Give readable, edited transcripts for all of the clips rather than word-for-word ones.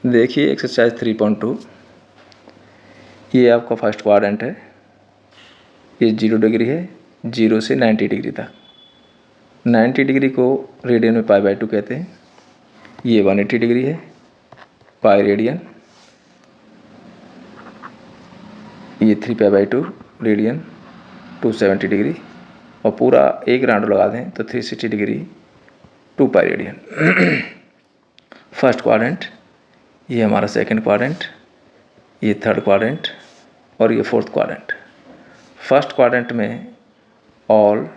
देखिए एक्सरसाइज 3.2, ये आपका फर्स्ट क्वाड्रेंट है। ये 0 डिग्री है, 0 से 90 डिग्री तक। 90 डिग्री को रेडियन में π/2 कहते हैं। ये 180 डिग्री है, पाई रेडियन। ये 3π/2 रेडियन, 270 डिग्री। और पूरा एक राउंड लगा दें तो 360 degree, 2 pi radian. First quadrant, ये हमारा सेकंड क्वाड्रेंट, ये थर्ड क्वाड्रेंट और ये फोर्थ क्वाड्रेंट। फर्स्ट क्वाड्रेंट में all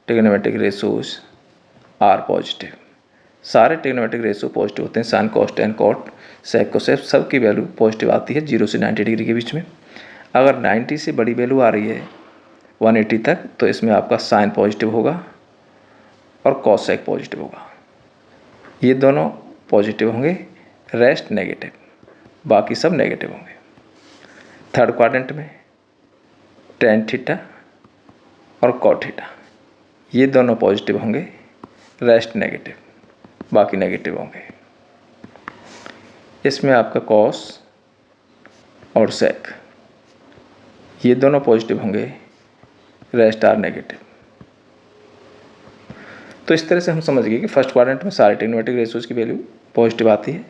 trigonometric ratios are positive. सारे ट्रिग्नोमेट्रिक रेशो पॉजिटिव होते हैं। Sine, cos, tan, cot, sec, cosec सब की वैल्यू पॉजिटिव आती है 0 से 90 डिग्री के बीच में। अगर 90 से बड़ी वैल्यू आ रही है 180 तक, तो इसमें आपका साइन पॉजिटिव होगा और कॉसेक पॉजिटिव होगा। ये दोनों पॉजिटिव होंगे, रेस्ट नेगेटिव, बाकी सब नेगेटिव होंगे। थर्ड क्वाड्रेंट में टेन थीटा और कॉट थीटा, ये दोनों पॉजिटिव होंगे, रेस्ट नेगेटिव, बाकी नेगेटिव होंगे। इसमें आपका कॉस और सेक, ये दोनों पॉजिटिव होंगे, रेस्ट आर नेगेटिव। तो इस तरह से हम समझ गए कि फर्स्ट क्वाड्रेंट में सारे ट्रिग्नोमेट्रिक रेशोज की वैल्यू पॉजिटिव आती है।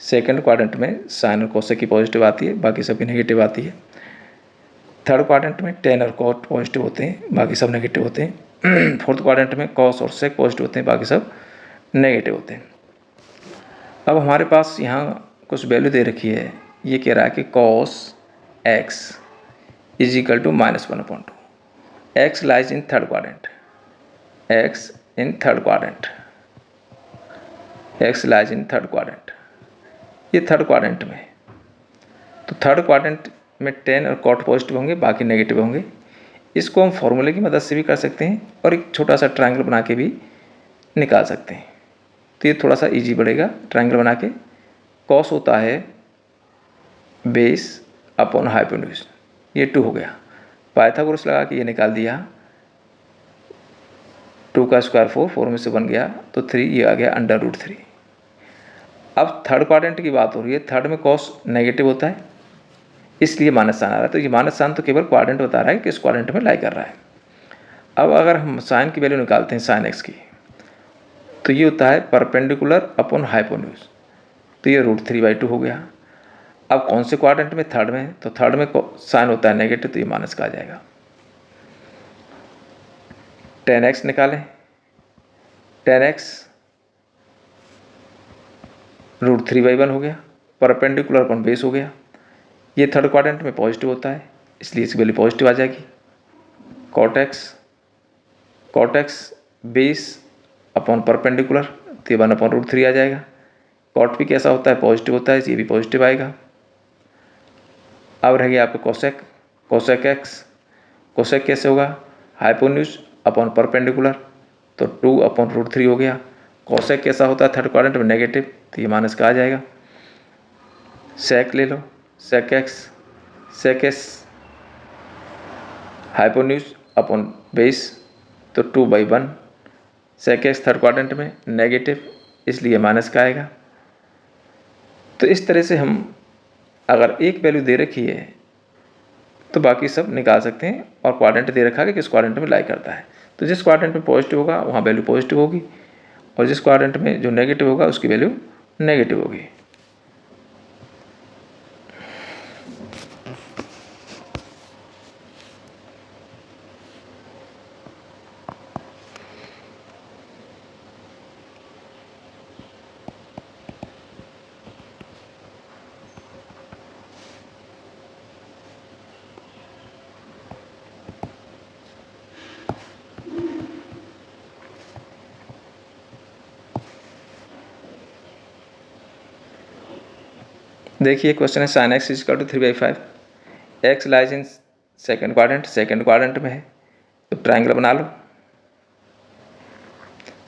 सेकंड क्वाड्रेंट में साइन और कोसेक की पॉजिटिव आती है, बाकी सब की नेगेटिव आती है। थर्ड क्वाड्रेंट में टेन और कॉट पॉजिटिव होते हैं, बाकी सब नेगेटिव होते हैं। फोर्थ क्वाड्रेंट में कॉस और सेक पॉजिटिव होते हैं, बाकी सब नेगेटिव होते हैं। अब हमारे पास यहाँ कुछ वैल्यू दे रखी है। ये कह रहा है कि cos x is equal to -1/2। X lies in third quadrant, x in third quadrant, x lies in third quadrant. ये थर्ड क्वाड्रेंट में, तो थर्ड क्वाड्रेंट में टेन और कॉट पॉजिटिव होंगे, बाकी नेगेटिव होंगे। इसको हम फॉर्मूले की मदद से भी कर सकते हैं और एक छोटा सा ट्रायंगल बना के भी निकाल सकते हैं। तो ये थोड़ा सा इजी पड़ेगा ट्रायंगल बना के। कॉस होता है बेस अपॉन हाइपोटेन्यूज, ये 2 हो गया। पाइथागोरस लगा के ये निकाल दिया, 2 का स्क्वायर 4, 4 में से 1 गया तो 3, ये आ गया √3। अब थर्ड क्वाड्रेंट की बात हो रही है। थर्ड में कॉस नेगेटिव होता है, इसलिए माइनस साइन आ रहा है। तो ये माइनस साइन तो केवल क्वाड्रेंट बता रहा है कि इस क्वाड्रेंट में लाई कर रहा है। अब अगर हम साइन की वैल्यू निकालते हैं, साइन एक्स की, तो ये होता है परपेंडिकुलर अपॉन हाइपोटेन्यूज, तो ये √3/2 हो गया। अब कौन से क्वाड्रेंट में? थर्ड में। तो थर्ड में साइन होता है नेगेटिव, तो ये माइनस का आ जाएगा। 10x निकालें, 10x √3/1 हो गया, परपेंडिकुलर अपॉन बेस हो गया। ये थर्ड क्वाड्रेंट में पॉजिटिव होता है, इसलिए इसकी वैल्यू पॉजिटिव आ जाएगी। Cot x base upon perpendicular, तो ये 1/√3 आ जाएगा। कॉट भी कैसा होता है? पॉजिटिव होता है, ये भी पॉजिटिव आएगा। अब रह गया आपका कोसेक, कोसेक एक्स। कोसेक कैसे होगा? हाइपोटेन्यूज अपॉन परपेंडिकुलर, तो 2/√3 हो गया। कोसेक कैसा होता है थर्ड क्वाड्रेंट में? नेगेटिव, तो ये माइनस का आ जाएगा। सेक ले लो, sec x hypotenuse upon base, तो 2/1। सेक एक्स थर्ड क्वाड्रेंट में नेगेटिव, इसलिए माइनस का आएगा। तो इस तरह से हम अगर एक वैल्यू दे रखी है तो बाकी सब निकाल सकते हैं, और क्वाड्रेंट दे रखा है कि किस क्वाड्रेंट में लाई करता है। तो जिस क्वाड्रेंट में पॉजिटिव होगा वहाँ वैल्यू पॉजिटिव होगी, और जिस क्वाड्रेंट में जो नेगेटिव होगा उसकी वैल्यू नेगेटिव होगी। देखिए क्वेश्चन है sine x is equal to 3/5। X lies in second quadrant, second quadrant में है, तो ट्रायंगल बना लो।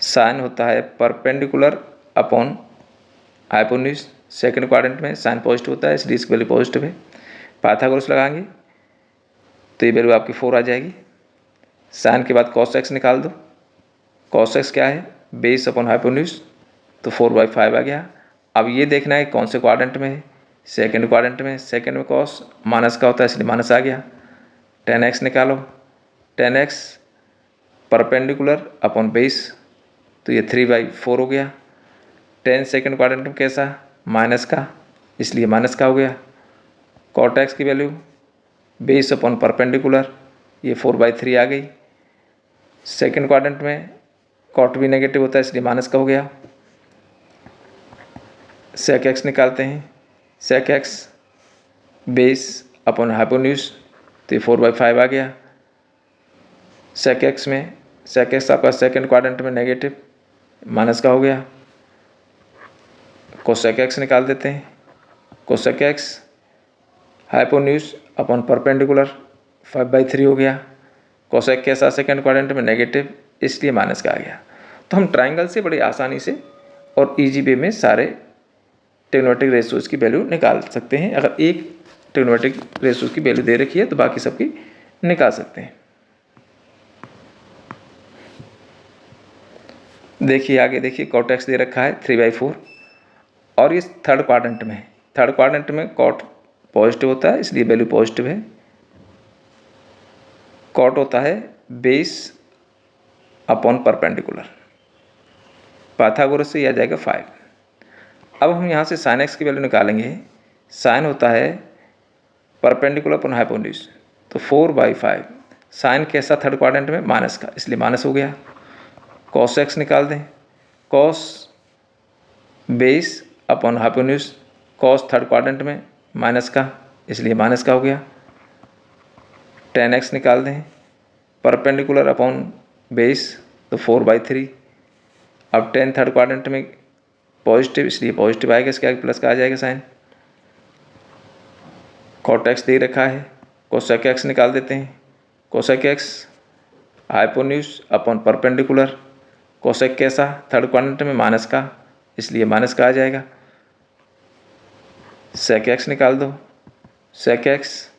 साइन होता है perpendicular upon hypotenuse, second quadrant में साइन पॉजिटिव होता है, इसलिए इसकी वैल्यू पॉजिटिव है। पाइथागोरस लगाएंगे तो ये वैल्यू आपकी 4 आ जाएगी। साइन के बाद कॉस एक्स निकाल दो। कॉस एक्स क्या है? बेस अपॉन हाइपोटेन्यूज, तो 4/5 आ गया। अब ये देखना है कौन से क्वाड्रेंट में है, सेकेंड क्वाड्रेंट में। सेकेंड में कॉस माइनस का होता है इसलिए माइनस आ गया। 10x निकालो, 10x परपेंडिकुलर अपॉन बेस, तो ये 3/4 हो गया। 10 सेकेंड क्वाड्रेंट में कैसा, माइनस का, इसलिए माइनस का हो गया। कॉट एक्स की वैल्यू बेस अपॉन परपेंडिकुलर, ये 4/3 आ गई। सेकेंड क्वाड्रेंट में कॉट भी नेगेटिव होता है इसलिए माइनस का हो गया। सेक एक्स निकालते हैं, सेक एक्स बेस अपॉन हाइपोन्यूज, तो ये 4/5 आ गया। सेक एक्स में, सेक एक्स आपका सेकेंड क्वाड्रेंट में नेगेटिव, माइनस का हो गया। कोसेक एक्स निकाल देते हैं, cosec x hypotenuse upon perpendicular 5/3 हो गया। कोसेक कैसा सेकेंड क्वाड्रेंट में नेगेटिव, इसलिए माइनस का आ गया। तो हम ट्राइंगल से बड़ी आसानी से और इजी वे में सारे ट्रिग्नोमेट्रिक रेशियोज की वैल्यू निकाल सकते हैं। अगर एक ट्रिग्नोमेट्रिक रेशियोज की वैल्यू दे रखी है तो बाकी सबकी निकाल सकते हैं। देखिए आगे देखिए, कॉट एक्स दे रखा है 3/4 और ये थर्ड क्वाड्रेंट में है। थर्ड क्वाड्रेंट में कॉट पॉजिटिव होता है इसलिए वैल्यू पॉजिटिव है। कॉट होता है बेस अपॉन परपेंडिकुलर, पाइथागोरस से यह आ जाएगा 5। अब हम यहाँ से साइन एक्स की वैल्यू निकालेंगे। साइन होता है परपेंडिकुलर अपॉन हाइपोन्यूज, तो 4/5। साइन कैसा थर्ड क्वाड्रेंट में, माइनस का, इसलिए माइनस हो गया। कॉस एक्स निकाल दें, cos base upon hypotenuse, cos third quadrant में माइनस का, इसलिए माइनस का हो गया। 10x निकाल दें, परपेंडिकुलर अपॉन बेस, तो 4/3। अब 10 थर्ड क्वाड्रेंट में पॉजिटिव, इसलिए पॉजिटिव आएगा, इसके आगे प्लस का आ जाएगा साइन। कॉट एक्स दे रखा है, कोसेक एक्स निकाल देते हैं। Cosec x hypotenuse upon perpendicular, cosec कैसा थर्ड क्वाड्रेंट में माइनस का, इसलिए माइनस का आ जाएगा। सेक एक्स निकाल दो, सेक एक्स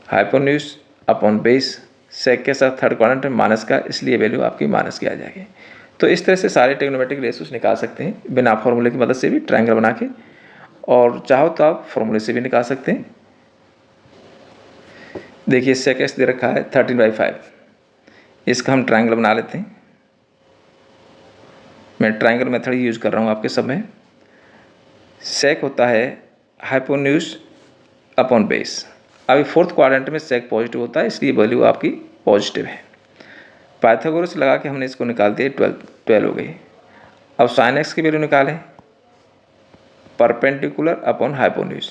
हाइपोन्यूज अपॉन बेस, सेक के साथ थर्ड क्वाड्रेंट में माइनस का, इसलिए वैल्यू आपकी माइनस की आ जाएगी। तो इस तरह से सारे ट्रिग्नोमेट्रिक रेशियोज निकाल सकते हैं बिना फॉर्मूले की मदद से भी, ट्रायंगल बना के, और चाहो तो आप फॉर्मूले से भी निकाल सकते हैं। देखिए सेक एक्स दे रखा है 13/5, इसका हम ट्रायंगल बना लेते हैं। मैं ट्रायंगल मेथड यूज कर रहा हूँ आपके सब में। सेक होता है हाइपोन्यूज अपॉन बेस। अभी फोर्थ क्वाड्रेंट में सेक पॉजिटिव होता है इसलिए वैल्यू आपकी पॉजिटिव है। पाइथागोरस लगा के हमने इसको निकाल दिया, 12 हो गई। अब साइन एक्स की वैल्यू निकालें, परपेंडिकुलर अपॉन हाइपोन्यूज।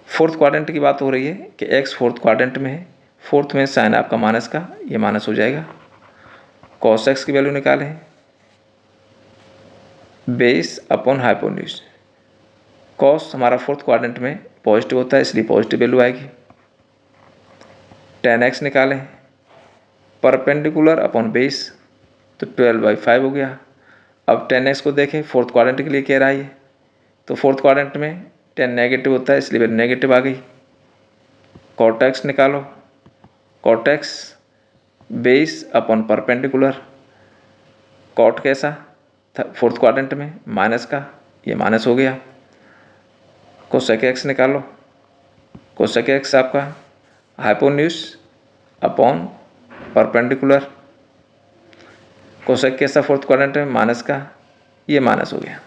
फोर्थ क्वाड्रेंट की बात हो रही है कि एक्स फोर्थ क्वाड्रेंट में है, फोर्थ में साइन आपका माइनस का, ये माइनस हो जाएगा। कॉस एक्स की वैल्यू निकालें, बेस अपॉन हाइपोन्यूज। कॉस हमारा फोर्थ क्वाड्रेंट में पॉजिटिव होता है इसलिए पॉजिटिव वैल्यू आएगी। 10x निकालें, परपेंडिकुलर अपॉन बेस, तो 12/5 हो गया। अब 10x को देखें, फोर्थ क्वाड्रेंट के लिए कह रहा है ये, तो फोर्थ क्वाड्रेंट में 10 नेगेटिव होता है इसलिए वैल्यू नेगेटिव आ गई। कॉट एक्स निकालो, cot x base upon perpendicular, cot कैसा फोर्थ क्वाड्रेंट में माइनस का, ये माइनस हो गया। कोसेक एक्स निकालो, कोसेक एक्स आपका हाइपोन्यूज अपॉन परपेंडिकुलर, कोसेक कैसा फोर्थ क्वाड्रेंट में माइनस का, ये माइनस हो गया।